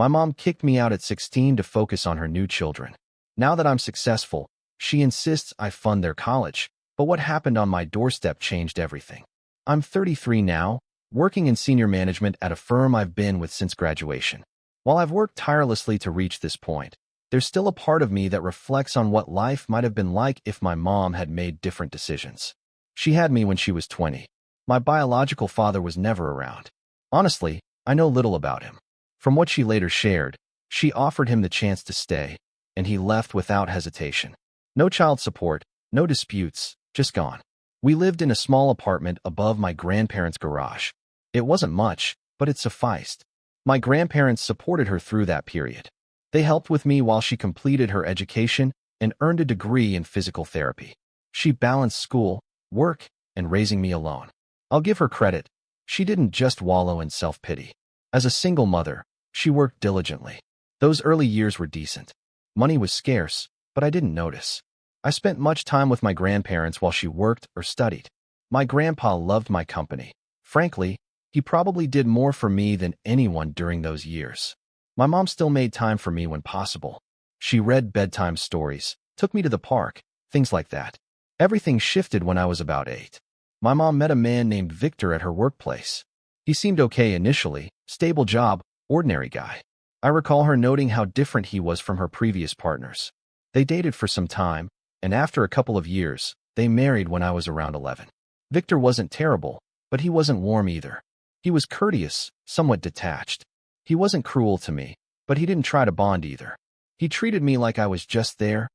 My mom kicked me out at 16 to focus on her new children. Now that I'm successful, she insists I fund their college, but what happened on my doorstep changed everything. I'm 33 now, working in senior management at a firm I've been with since graduation. While I've worked tirelessly to reach this point, there's still a part of me that reflects on what life might have been like if my mom had made different decisions. She had me when she was 20. My biological father was never around. Honestly, I know little about him. From what she later shared, she offered him the chance to stay, and he left without hesitation. No child support, no disputes, just gone. We lived in a small apartment above my grandparents' garage. It wasn't much, but it sufficed. My grandparents supported her through that period. They helped with me while she completed her education and earned a degree in physical therapy. She balanced school, work, and raising me alone. I'll give her credit. She didn't just wallow in self-pity. As a single mother, she worked diligently. Those early years were decent. Money was scarce, but I didn't notice. I spent much time with my grandparents while she worked or studied. My grandpa loved my company. Frankly, he probably did more for me than anyone during those years. My mom still made time for me when possible. She read bedtime stories, took me to the park, things like that. Everything shifted when I was about 8. My mom met a man named Victor at her workplace. He seemed okay initially, stable job, ordinary guy. I recall her noting how different he was from her previous partners. They dated for some time, and after a couple of years, they married when I was around 11. Victor wasn't terrible, but he wasn't warm either. He was courteous, somewhat detached. He wasn't cruel to me, but he didn't try to bond either. He treated me like I was just there,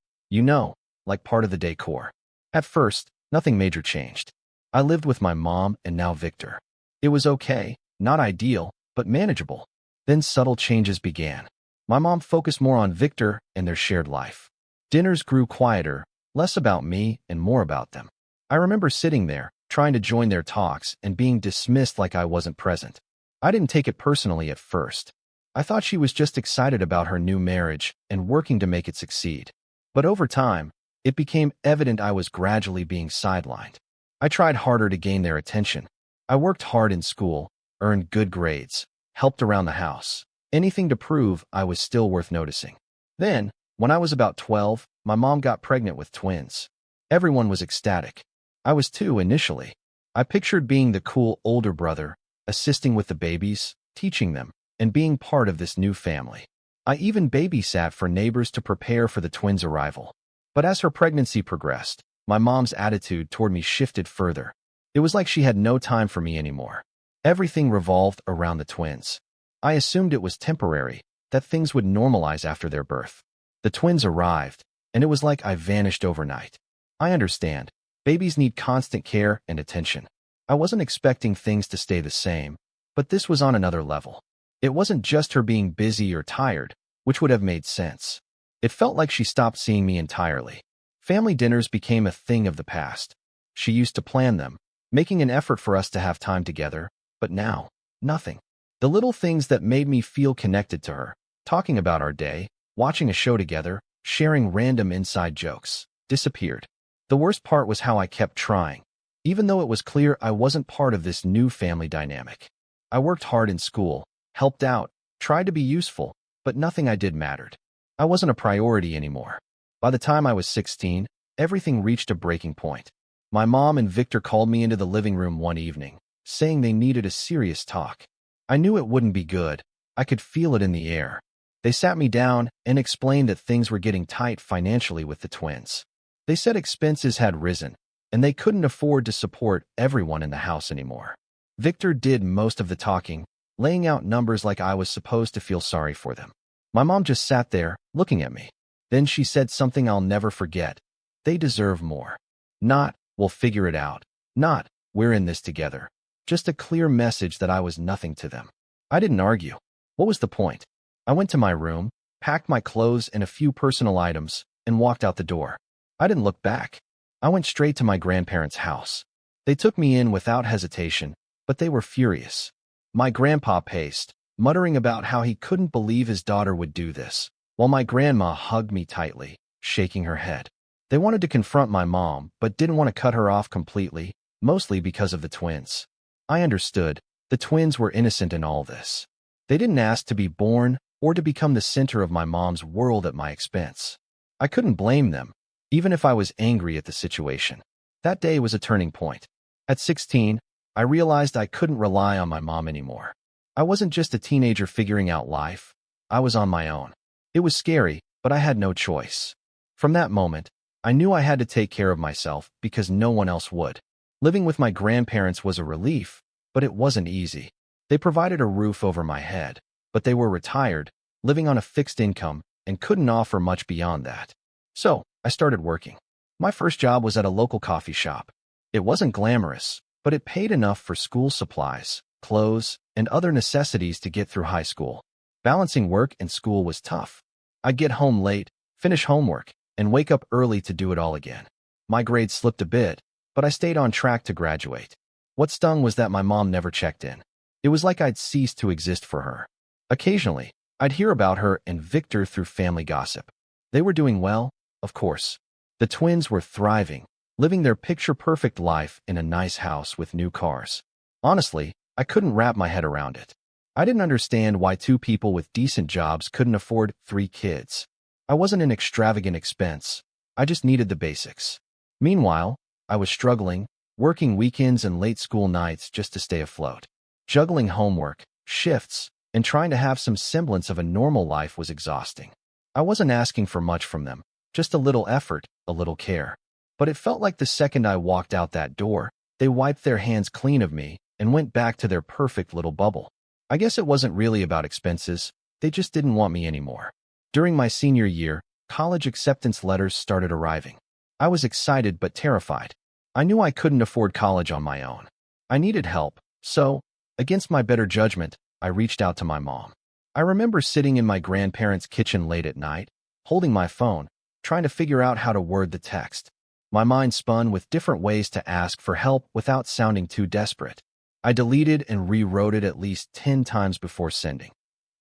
like part of the decor. At first, nothing major changed. I lived with my mom and now Victor. It was okay, not ideal, but manageable. Then subtle changes began. My mom focused more on Victor and their shared life. Dinners grew quieter, less about me and more about them. I remember sitting there, trying to join their talks and being dismissed like I wasn't present. I didn't take it personally at first. I thought she was just excited about her new marriage and working to make it succeed. But over time, it became evident I was gradually being sidelined. I tried harder to gain their attention. I worked hard in school, earned good grades, helped around the house. Anything to prove I was still worth noticing. Then, when I was about 12, my mom got pregnant with twins. Everyone was ecstatic. I was too initially. I pictured being the cool older brother, assisting with the babies, teaching them, and being part of this new family. I even babysat for neighbors to prepare for the twins' arrival. But as her pregnancy progressed, my mom's attitude toward me shifted further. It was like she had no time for me anymore. Everything revolved around the twins. I assumed it was temporary, that things would normalize after their birth. The twins arrived, and it was like I vanished overnight. I understand. Babies need constant care and attention. I wasn't expecting things to stay the same, but this was on another level. It wasn't just her being busy or tired, which would have made sense. It felt like she stopped seeing me entirely. Family dinners became a thing of the past. She used to plan them, making an effort for us to have time together, but now, nothing. The little things that made me feel connected to her, talking about our day, watching a show together, sharing random inside jokes, disappeared. The worst part was how I kept trying, even though it was clear I wasn't part of this new family dynamic. I worked hard in school, helped out, tried to be useful, but nothing I did mattered. I wasn't a priority anymore. By the time I was 16, everything reached a breaking point. My mom and Victor called me into the living room one evening, saying they needed a serious talk. I knew it wouldn't be good. I could feel it in the air. They sat me down and explained that things were getting tight financially with the twins. They said expenses had risen, and they couldn't afford to support everyone in the house anymore. Victor did most of the talking, laying out numbers like I was supposed to feel sorry for them. My mom just sat there, looking at me. Then she said something I'll never forget. They deserve more. Not, we'll figure it out. Not, we're in this together. Just a clear message that I was nothing to them. I didn't argue. What was the point? I went to my room, packed my clothes and a few personal items, and walked out the door. I didn't look back. I went straight to my grandparents' house. They took me in without hesitation, but they were furious. My grandpa paced, muttering about how he couldn't believe his daughter would do this, while my grandma hugged me tightly, shaking her head. They wanted to confront my mom, but didn't want to cut her off completely, mostly because of the twins. I understood. The twins were innocent in all this. They didn't ask to be born, or to become the center of my mom's world at my expense. I couldn't blame them, even if I was angry at the situation. That day was a turning point. At 16, I realized I couldn't rely on my mom anymore. I wasn't just a teenager figuring out life. I was on my own. It was scary, but I had no choice. From that moment, I knew I had to take care of myself because no one else would. Living with my grandparents was a relief, but it wasn't easy. They provided a roof over my head, but they were retired, living on a fixed income, and couldn't offer much beyond that. So, I started working. My first job was at a local coffee shop. It wasn't glamorous, but it paid enough for school supplies, clothes, and other necessities to get through high school. Balancing work and school was tough. I'd get home late, finish homework, and wake up early to do it all again. My grades slipped a bit, but I stayed on track to graduate. What stung was that my mom never checked in. It was like I'd ceased to exist for her. Occasionally, I'd hear about her and Victor through family gossip. They were doing well, of course. The twins were thriving, living their picture-perfect life in a nice house with new cars. Honestly, I couldn't wrap my head around it. I didn't understand why two people with decent jobs couldn't afford 3 kids. I wasn't an extravagant expense. I just needed the basics. Meanwhile, I was struggling, working weekends and late school nights just to stay afloat. Juggling homework, shifts, and trying to have some semblance of a normal life was exhausting. I wasn't asking for much from them, just a little effort, a little care. But it felt like the second I walked out that door, they wiped their hands clean of me and went back to their perfect little bubble. I guess it wasn't really about expenses, they just didn't want me anymore. During my senior year, college acceptance letters started arriving. I was excited but terrified. I knew I couldn't afford college on my own. I needed help, so, against my better judgment, I reached out to my mom. I remember sitting in my grandparents' kitchen late at night, holding my phone, trying to figure out how to word the text. My mind spun with different ways to ask for help without sounding too desperate. I deleted and rewrote it at least 10 times before sending.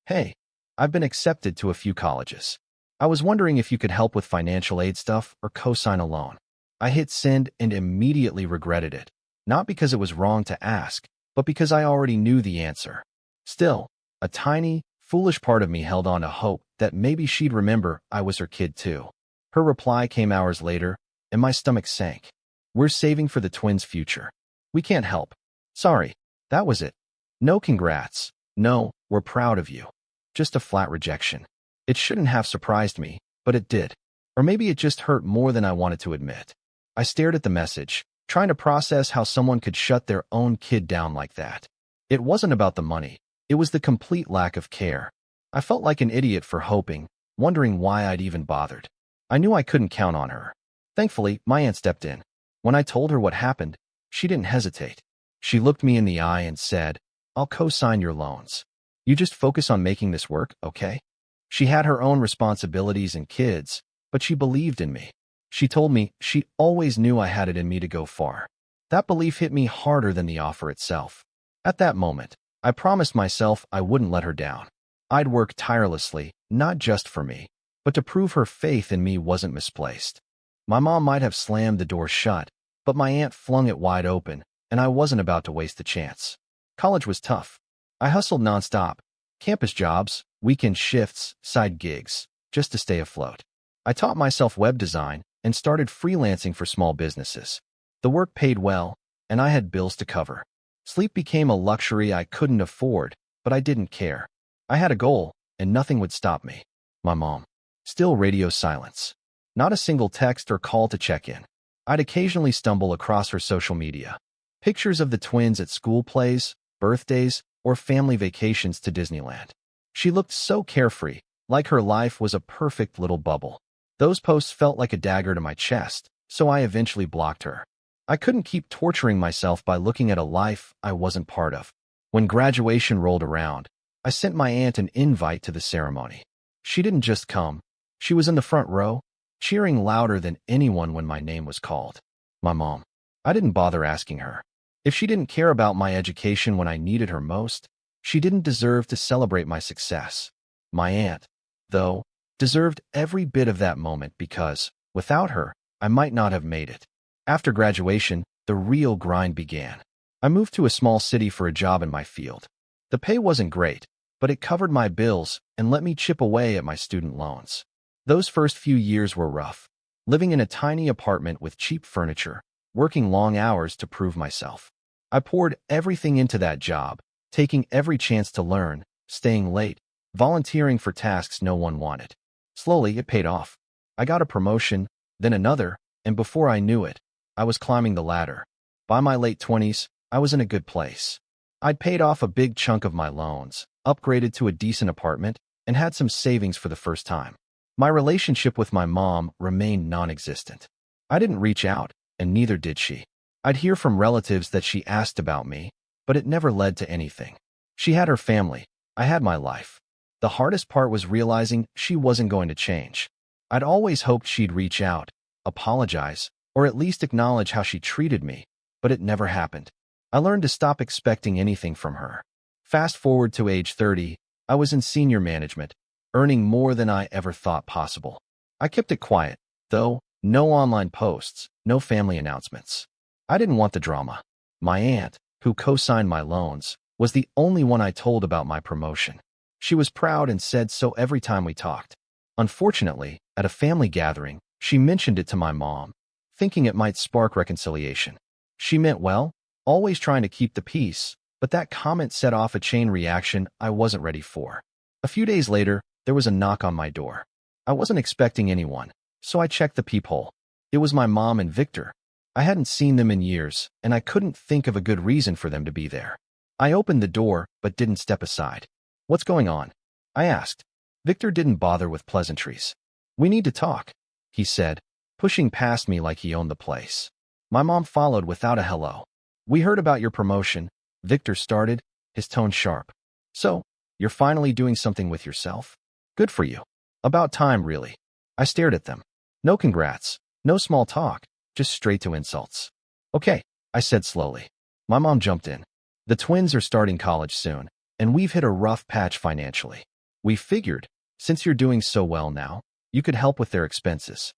Hey, I've been accepted to a few colleges. I was wondering if you could help with financial aid stuff or co-sign a loan. I hit send and immediately regretted it, not because it was wrong to ask, but because I already knew the answer. Still, a tiny, foolish part of me held on to hope that maybe she'd remember I was her kid too. Her reply came hours later, and my stomach sank. We're saving for the twins' future. We can't help. Sorry, that was it. No congrats. No, we're proud of you. Just a flat rejection. It shouldn't have surprised me, but it did. Or maybe it just hurt more than I wanted to admit. I stared at the message, trying to process how someone could shut their own kid down like that. It wasn't about the money. It was the complete lack of care. I felt like an idiot for hoping, wondering why I'd even bothered. I knew I couldn't count on her. Thankfully, my aunt stepped in. When I told her what happened, she didn't hesitate. She looked me in the eye and said, "I'll co-sign your loans. You just focus on making this work, okay?" She had her own responsibilities and kids, but she believed in me. She told me she always knew I had it in me to go far. That belief hit me harder than the offer itself. At that moment, I promised myself I wouldn't let her down. I'd work tirelessly, not just for me, but to prove her faith in me wasn't misplaced. My mom might have slammed the door shut, but my aunt flung it wide open, and I wasn't about to waste the chance. College was tough. I hustled nonstop. Campus jobs, weekend shifts, side gigs, just to stay afloat. I taught myself web design and started freelancing for small businesses. The work paid well, and I had bills to cover. Sleep became a luxury I couldn't afford, but I didn't care. I had a goal, and nothing would stop me. My mom. Still radio silence. Not a single text or call to check in. I'd occasionally stumble across her social media. Pictures of the twins at school plays, birthdays, or family vacations to Disneyland. She looked so carefree, like her life was a perfect little bubble. Those posts felt like a dagger to my chest, so I eventually blocked her. I couldn't keep torturing myself by looking at a life I wasn't part of. When graduation rolled around, I sent my aunt an invite to the ceremony. She didn't just come. She was in the front row, cheering louder than anyone when my name was called. My mom. I didn't bother asking her. If she didn't care about my education when I needed her most, she didn't deserve to celebrate my success. My aunt, though, deserved every bit of that moment because, without her, I might not have made it. After graduation, the real grind began. I moved to a small city for a job in my field. The pay wasn't great, but it covered my bills and let me chip away at my student loans. Those first few years were rough, living in a tiny apartment with cheap furniture, working long hours to prove myself. I poured everything into that job, taking every chance to learn, staying late, volunteering for tasks no one wanted. Slowly, it paid off. I got a promotion, then another, and before I knew it, I was climbing the ladder. By my late 20s, I was in a good place. I'd paid off a big chunk of my loans, upgraded to a decent apartment, and had some savings for the first time. My relationship with my mom remained non-existent. I didn't reach out, and neither did she. I'd hear from relatives that she asked about me, but it never led to anything. She had her family. I had my life. The hardest part was realizing she wasn't going to change. I'd always hoped she'd reach out, apologize, or at least acknowledge how she treated me, but it never happened. I learned to stop expecting anything from her. Fast forward to age 30, I was in senior management, earning more than I ever thought possible. I kept it quiet, though, no online posts, no family announcements. I didn't want the drama. My aunt, who co-signed my loans, was the only one I told about my promotion. She was proud and said so every time we talked. Unfortunately, at a family gathering, she mentioned it to my mom, thinking it might spark reconciliation. She meant well, always trying to keep the peace, but that comment set off a chain reaction I wasn't ready for. A few days later, there was a knock on my door. I wasn't expecting anyone, so I checked the peephole. It was my mom and Victor. I hadn't seen them in years, and I couldn't think of a good reason for them to be there. I opened the door, but didn't step aside. "What's going on?" I asked. Victor didn't bother with pleasantries. "We need to talk," he said, pushing past me like he owned the place. My mom followed without a hello. "We heard about your promotion," Victor started, his tone sharp. "So, you're finally doing something with yourself? Good for you. About time, really." I stared at them. No congrats, no small talk, just straight to insults. "Okay," I said slowly. My mom jumped in. "The twins are starting college soon, and we've hit a rough patch financially. We figured, since you're doing so well now, you could help with their expenses."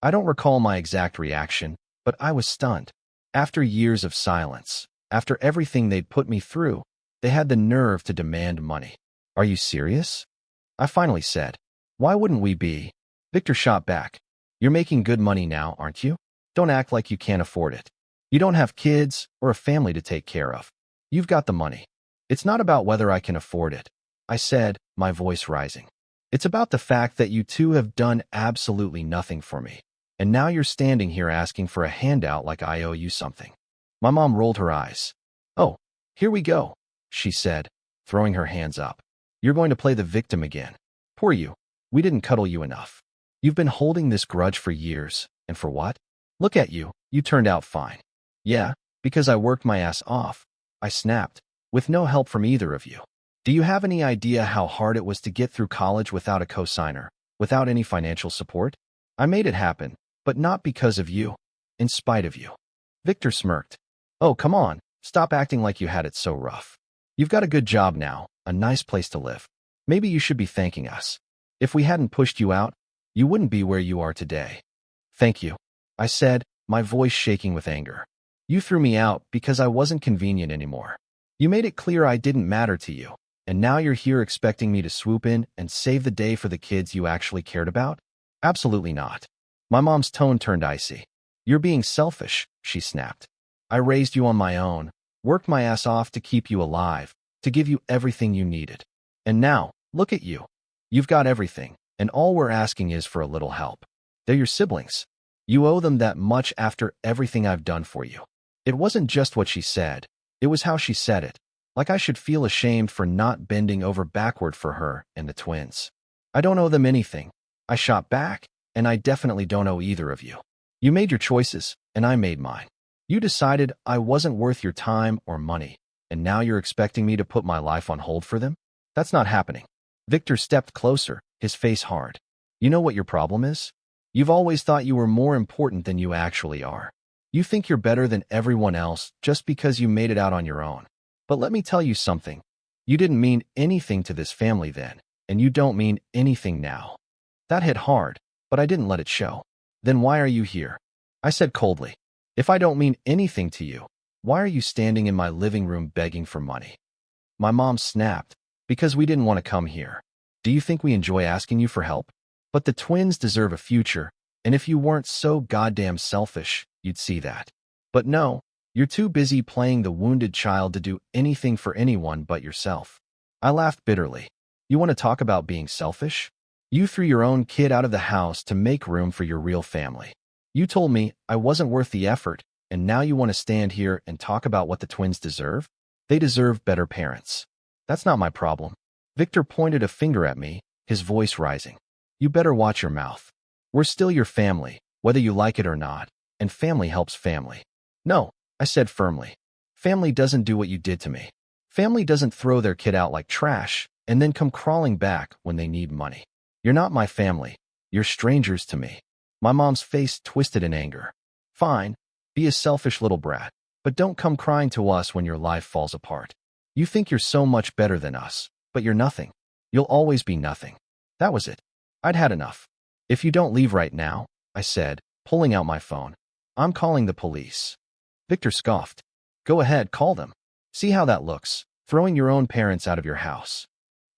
I don't recall my exact reaction, but I was stunned. After years of silence, after everything they'd put me through, they had the nerve to demand money. "Are you serious?" I finally said. "Why wouldn't we be?" Victor shot back. "You're making good money now, aren't you? Don't act like you can't afford it. You don't have kids or a family to take care of. You've got the money. It's not about whether I can afford it," I said, my voice rising. "It's about the fact that you two have done absolutely nothing for me, and now you're standing here asking for a handout like I owe you something." My mom rolled her eyes. "Oh, here we go," she said, throwing her hands up. "You're going to play the victim again. Poor you. We didn't cuddle you enough. You've been holding this grudge for years, and for what? Look at you, you turned out fine." "Yeah, because I worked my ass off," I snapped, "with no help from either of you. Do you have any idea how hard it was to get through college without a cosigner, without any financial support? I made it happen, but not because of you, in spite of you." Victor smirked. "Oh, come on, stop acting like you had it so rough. You've got a good job now, a nice place to live. Maybe you should be thanking us. If we hadn't pushed you out, you wouldn't be where you are today." "Thank you," I said, my voice shaking with anger. "You threw me out because I wasn't convenient anymore. You made it clear I didn't matter to you, and now you're here expecting me to swoop in and save the day for the kids you actually cared about? Absolutely not." My mom's tone turned icy. "You're being selfish," she snapped. "I raised you on my own, worked my ass off to keep you alive, to give you everything you needed. And now, look at you. You've got everything, and all we're asking is for a little help. They're your siblings. You owe them that much after everything I've done for you." It wasn't just what she said, it was how she said it, like I should feel ashamed for not bending over backward for her and the twins. "I don't owe them anything," I shot back, "and I definitely don't owe either of you. You made your choices, and I made mine. You decided I wasn't worth your time or money, and now you're expecting me to put my life on hold for them? That's not happening." Victor stepped closer, his face hard. "You know what your problem is? You've always thought you were more important than you actually are. You think you're better than everyone else just because you made it out on your own. But let me tell you something. You didn't mean anything to this family then, and you don't mean anything now." That hit hard, but I didn't let it show. "Then why are you here?" I said coldly. "If I don't mean anything to you, why are you standing in my living room begging for money?" My mom snapped. Because we didn't want to come here. Do you think we enjoy asking you for help? But the twins deserve a future, and if you weren't so goddamn selfish, you'd see that. But no, you're too busy playing the wounded child to do anything for anyone but yourself. I laughed bitterly. You want to talk about being selfish? You threw your own kid out of the house to make room for your real family. You told me I wasn't worth the effort, and now you want to stand here and talk about what the twins deserve? They deserve better parents. That's not my problem. Victor pointed a finger at me, his voice rising. You better watch your mouth. We're still your family, whether you like it or not, and family helps family. No, I said firmly. Family doesn't do what you did to me. Family doesn't throw their kid out like trash and then come crawling back when they need money. You're not my family. You're strangers to me. My mom's face twisted in anger. Fine, be a selfish little brat, but don't come crying to us when your life falls apart. You think you're so much better than us, but you're nothing. You'll always be nothing. That was it. I'd had enough. If you don't leave right now, I said, pulling out my phone, I'm calling the police. Victor scoffed. Go ahead, call them. See how that looks, throwing your own parents out of your house.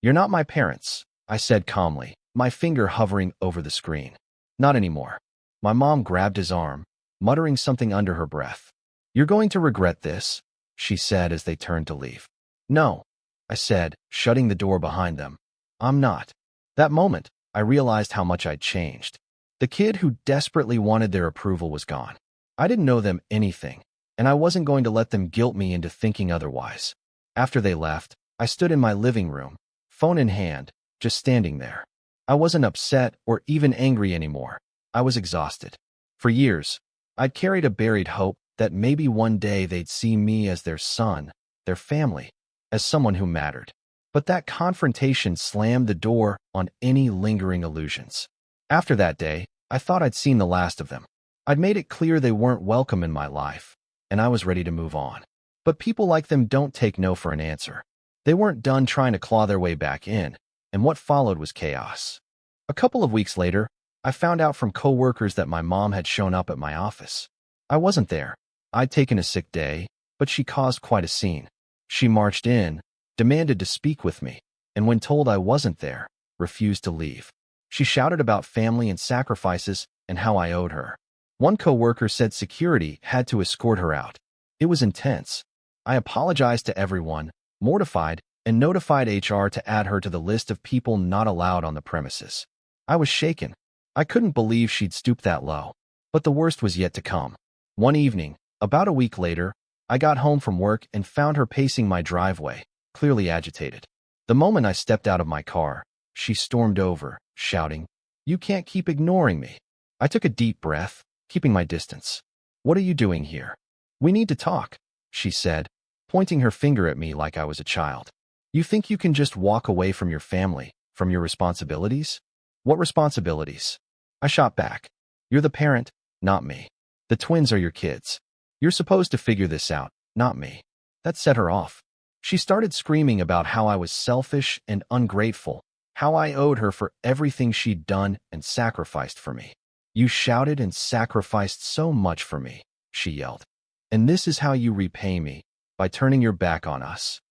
You're not my parents, I said calmly, my finger hovering over the screen. Not anymore. My mom grabbed his arm, muttering something under her breath. You're going to regret this, she said as they turned to leave. No, I said, shutting the door behind them. I'm not. That moment, I realized how much I'd changed. The kid who desperately wanted their approval was gone. I didn't know them anything, and I wasn't going to let them guilt me into thinking otherwise. After they left, I stood in my living room, phone in hand, just standing there. I wasn't upset or even angry anymore. I was exhausted. For years, I'd carried a buried hope that maybe one day they'd see me as their son, their family, as someone who mattered. But that confrontation slammed the door on any lingering illusions. After that day, I thought I'd seen the last of them. I'd made it clear they weren't welcome in my life, and I was ready to move on. But people like them don't take no for an answer. They weren't done trying to claw their way back in, and what followed was chaos. A couple of weeks later, I found out from coworkers that my mom had shown up at my office. I wasn't there. I'd taken a sick day, but she caused quite a scene. She marched in, demanded to speak with me, and when told I wasn't there, refused to leave. She shouted about family and sacrifices and how I owed her. One coworker said security had to escort her out. It was intense. I apologized to everyone, mortified, and notified HR to add her to the list of people not allowed on the premises. I was shaken. I couldn't believe she'd stooped that low. But the worst was yet to come. One evening, about a week later, I got home from work and found her pacing my driveway, clearly agitated. The moment I stepped out of my car, she stormed over, shouting, "You can't keep ignoring me." I took a deep breath, keeping my distance. "What are you doing here?" "We need to talk," she said, pointing her finger at me like I was a child. "You think you can just walk away from your family, from your responsibilities?" "What responsibilities?" I shot back. "You're the parent, not me. The twins are your kids. You're supposed to figure this out, not me." That set her off. She started screaming about how I was selfish and ungrateful, how I owed her for everything she'd done and sacrificed for me. "You shouted and sacrificed so much for me," she yelled. "And this is how you repay me, by turning your back on us."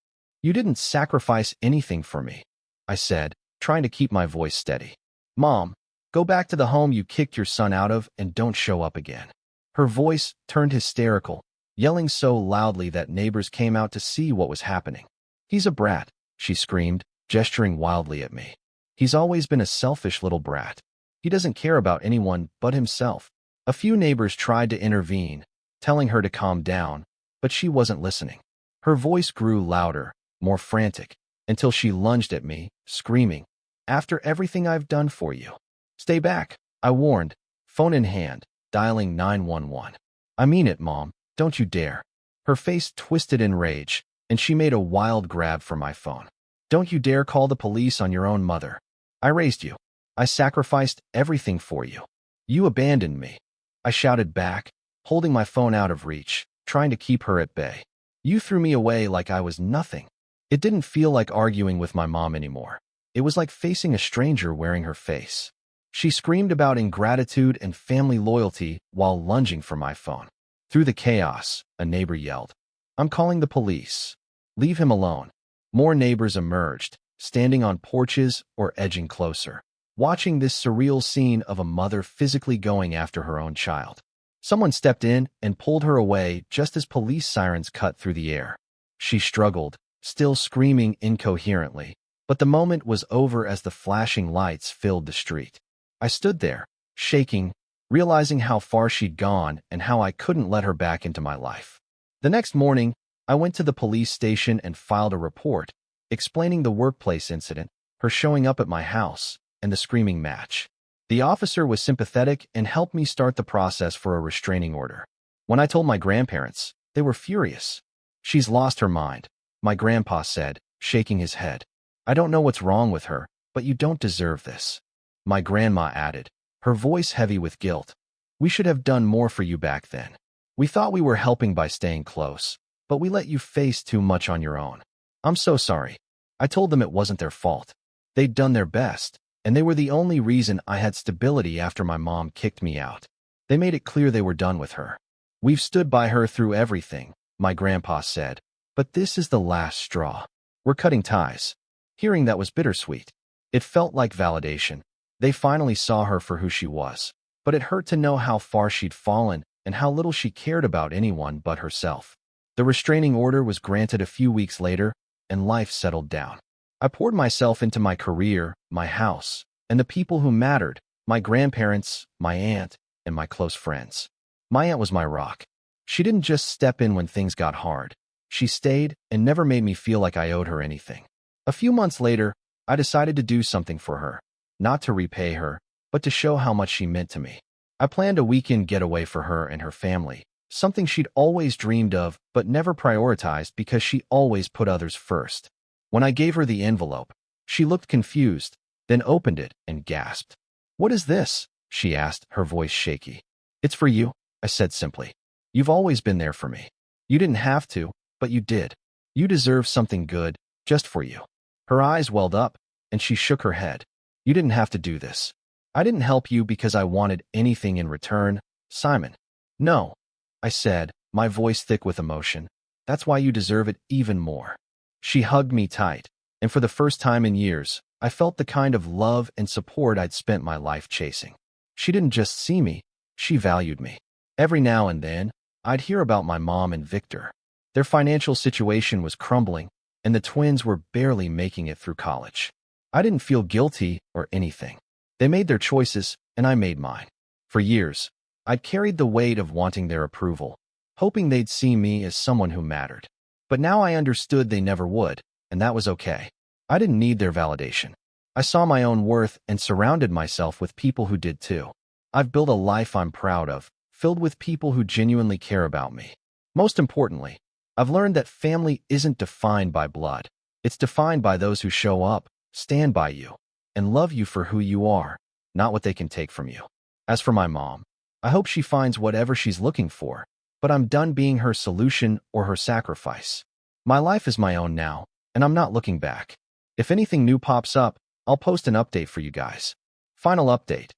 "You didn't sacrifice anything for me," I said, trying to keep my voice steady. "Mom, go back to the home you kicked your son out of and don't show up again." Her voice turned hysterical, yelling so loudly that neighbors came out to see what was happening. "He's a brat," she screamed, gesturing wildly at me. "He's always been a selfish little brat. He doesn't care about anyone but himself." A few neighbors tried to intervene, telling her to calm down, but she wasn't listening. Her voice grew louder, more frantic, until she lunged at me, screaming, "After everything I've done for you." "Stay back," I warned, phone in hand, dialing 911. "I mean it, Mom. Don't you dare." Her face twisted in rage, and she made a wild grab for my phone. "Don't you dare call the police on your own mother. I raised you. I sacrificed everything for you. You abandoned me." I shouted back, holding my phone out of reach, trying to keep her at bay. "You threw me away like I was nothing." It didn't feel like arguing with my mom anymore. It was like facing a stranger wearing her face. She screamed about ingratitude and family loyalty while lunging for my phone. Through the chaos, a neighbor yelled, "I'm calling the police. Leave him alone." More neighbors emerged, standing on porches or edging closer, watching this surreal scene of a mother physically going after her own child. Someone stepped in and pulled her away just as police sirens cut through the air. She struggled, still screaming incoherently, but the moment was over as the flashing lights filled the street. I stood there, shaking, realizing how far she'd gone and how I couldn't let her back into my life. The next morning, I went to the police station and filed a report, explaining the workplace incident, her showing up at my house, and the screaming match. The officer was sympathetic and helped me start the process for a restraining order. When I told my grandparents, they were furious. "She's lost her mind," my grandpa said, shaking his head. "I don't know what's wrong with her, but you don't deserve this." My grandma added, her voice heavy with guilt. "We should have done more for you back then. We thought we were helping by staying close, but we let you face too much on your own. I'm so sorry." I told them it wasn't their fault. They'd done their best, and they were the only reason I had stability after my mom kicked me out. They made it clear they were done with her. "We've stood by her through everything," my grandpa said, "but this is the last straw. We're cutting ties." Hearing that was bittersweet. It felt like validation. They finally saw her for who she was, but it hurt to know how far she'd fallen and how little she cared about anyone but herself. The restraining order was granted a few weeks later, and life settled down. I poured myself into my career, my house, and the people who mattered, my grandparents, my aunt, and my close friends. My aunt was my rock. She didn't just step in when things got hard. She stayed and never made me feel like I owed her anything. A few months later, I decided to do something for her, not to repay her, but to show how much she meant to me. I planned a weekend getaway for her and her family, something she'd always dreamed of but never prioritized because she always put others first. When I gave her the envelope, she looked confused, then opened it and gasped. "What is this?" she asked, her voice shaky. "It's for you," I said simply. "You've always been there for me. You didn't have to, but you did. You deserve something good, just for you." Her eyes welled up, and she shook her head. "You didn't have to do this. I didn't help you because I wanted anything in return, Simon." "No," I said, my voice thick with emotion. "That's why you deserve it even more." She hugged me tight, and for the first time in years, I felt the kind of love and support I'd spent my life chasing. She didn't just see me, she valued me. Every now and then, I'd hear about my mom and Victor. Their financial situation was crumbling, and the twins were barely making it through college. I didn't feel guilty or anything. They made their choices, and I made mine. For years, I'd carried the weight of wanting their approval, hoping they'd see me as someone who mattered. But now I understood they never would, and that was okay. I didn't need their validation. I saw my own worth and surrounded myself with people who did too. I've built a life I'm proud of, filled with people who genuinely care about me. Most importantly, I've learned that family isn't defined by blood. It's defined by those who show up, stand by you, and love you for who you are, not what they can take from you. As for my mom, I hope she finds whatever she's looking for, but I'm done being her solution or her sacrifice. My life is my own now, and I'm not looking back. If anything new pops up, I'll post an update for you guys. Final update.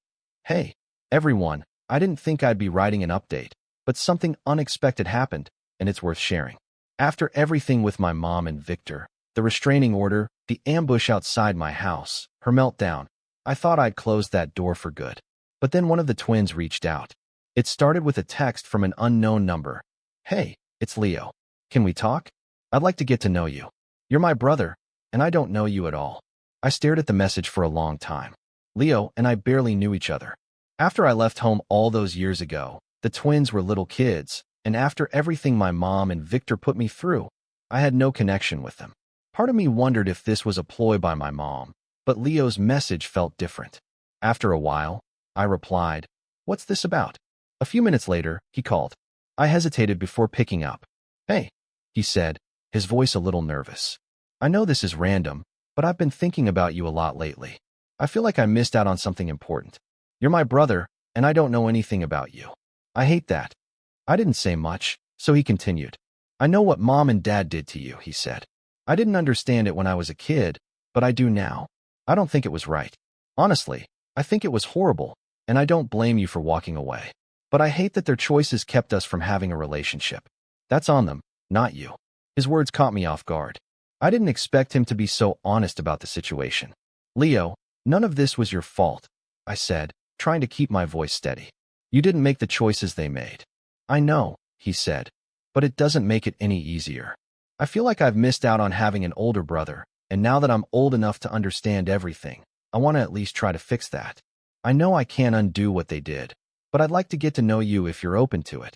Hey, everyone, I didn't think I'd be writing an update, but something unexpected happened, and it's worth sharing. After everything with my mom and Victor, the restraining order, the ambush outside my house, her meltdown, I thought I'd closed that door for good. But then one of the twins reached out. It started with a text from an unknown number. "Hey, it's Leo. Can we talk? I'd like to get to know you. You're my brother, and I don't know you at all." I stared at the message for a long time. Leo and I barely knew each other. After I left home all those years ago, the twins were little kids, and after everything my mom and Victor put me through, I had no connection with them. Part of me wondered if this was a ploy by my mom, but Leo's message felt different. After a while, I replied, "What's this about?" A few minutes later, he called. I hesitated before picking up. "Hey," he said, his voice a little nervous. "I know this is random, but I've been thinking about you a lot lately. I feel like I missed out on something important. You're my brother, and I don't know anything about you. I hate that." I didn't say much, so he continued. "I know what Mom and Dad did to you," he said. "I didn't understand it when I was a kid, but I do now. I don't think it was right. Honestly, I think it was horrible, and I don't blame you for walking away. But I hate that their choices kept us from having a relationship. That's on them, not you." His words caught me off guard. I didn't expect him to be so honest about the situation. Leo, none of this was your fault, I said, trying to keep my voice steady. You didn't make the choices they made. I know, he said, but it doesn't make it any easier. I feel like I've missed out on having an older brother, and now that I'm old enough to understand everything, I want to at least try to fix that. I know I can't undo what they did, but I'd like to get to know you if you're open to it.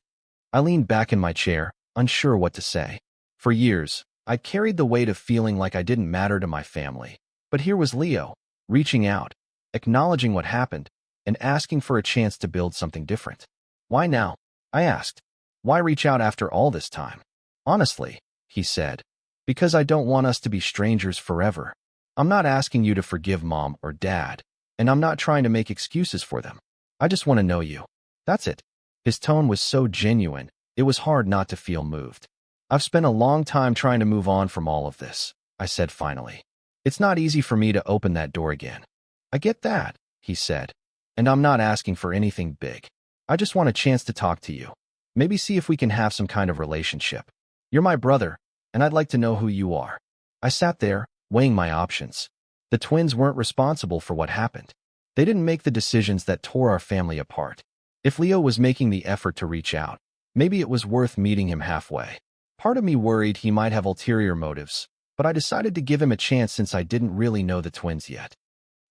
I leaned back in my chair, unsure what to say. For years, I carried the weight of feeling like I didn't matter to my family. But here was Leo, reaching out, acknowledging what happened, and asking for a chance to build something different. Why now? I asked. Why reach out after all this time? Honestly, he said, because I don't want us to be strangers forever. I'm not asking you to forgive Mom or Dad, and I'm not trying to make excuses for them. I just want to know you. That's it. His tone was so genuine, it was hard not to feel moved. I've spent a long time trying to move on from all of this, I said finally. It's not easy for me to open that door again. I get that, he said, and I'm not asking for anything big. I just want a chance to talk to you. Maybe see if we can have some kind of relationship. You're my brother, and I'd like to know who you are. I sat there, weighing my options. The twins weren't responsible for what happened. They didn't make the decisions that tore our family apart. If Leo was making the effort to reach out, maybe it was worth meeting him halfway. Part of me worried he might have ulterior motives, but I decided to give him a chance since I didn't really know the twins yet.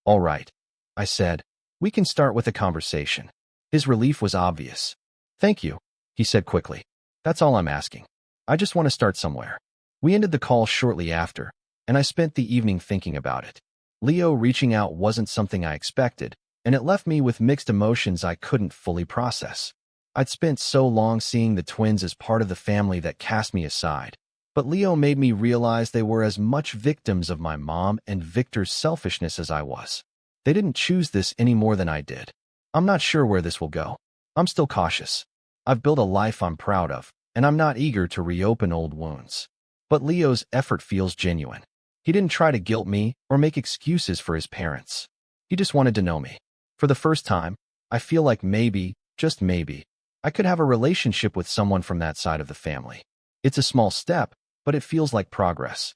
All right, I said. We can start with a conversation. His relief was obvious. Thank you, he said quickly. That's all I'm asking. I just want to start somewhere. We ended the call shortly after, and I spent the evening thinking about it. Leo reaching out wasn't something I expected, and it left me with mixed emotions I couldn't fully process. I'd spent so long seeing the twins as part of the family that cast me aside, but Leo made me realize they were as much victims of my mom and Victor's selfishness as I was. They didn't choose this any more than I did. I'm not sure where this will go. I'm still cautious. I've built a life I'm proud of, and I'm not eager to reopen old wounds. But Leo's effort feels genuine. He didn't try to guilt me or make excuses for his parents. He just wanted to know me. For the first time, I feel like maybe, just maybe, I could have a relationship with someone from that side of the family. It's a small step, but it feels like progress.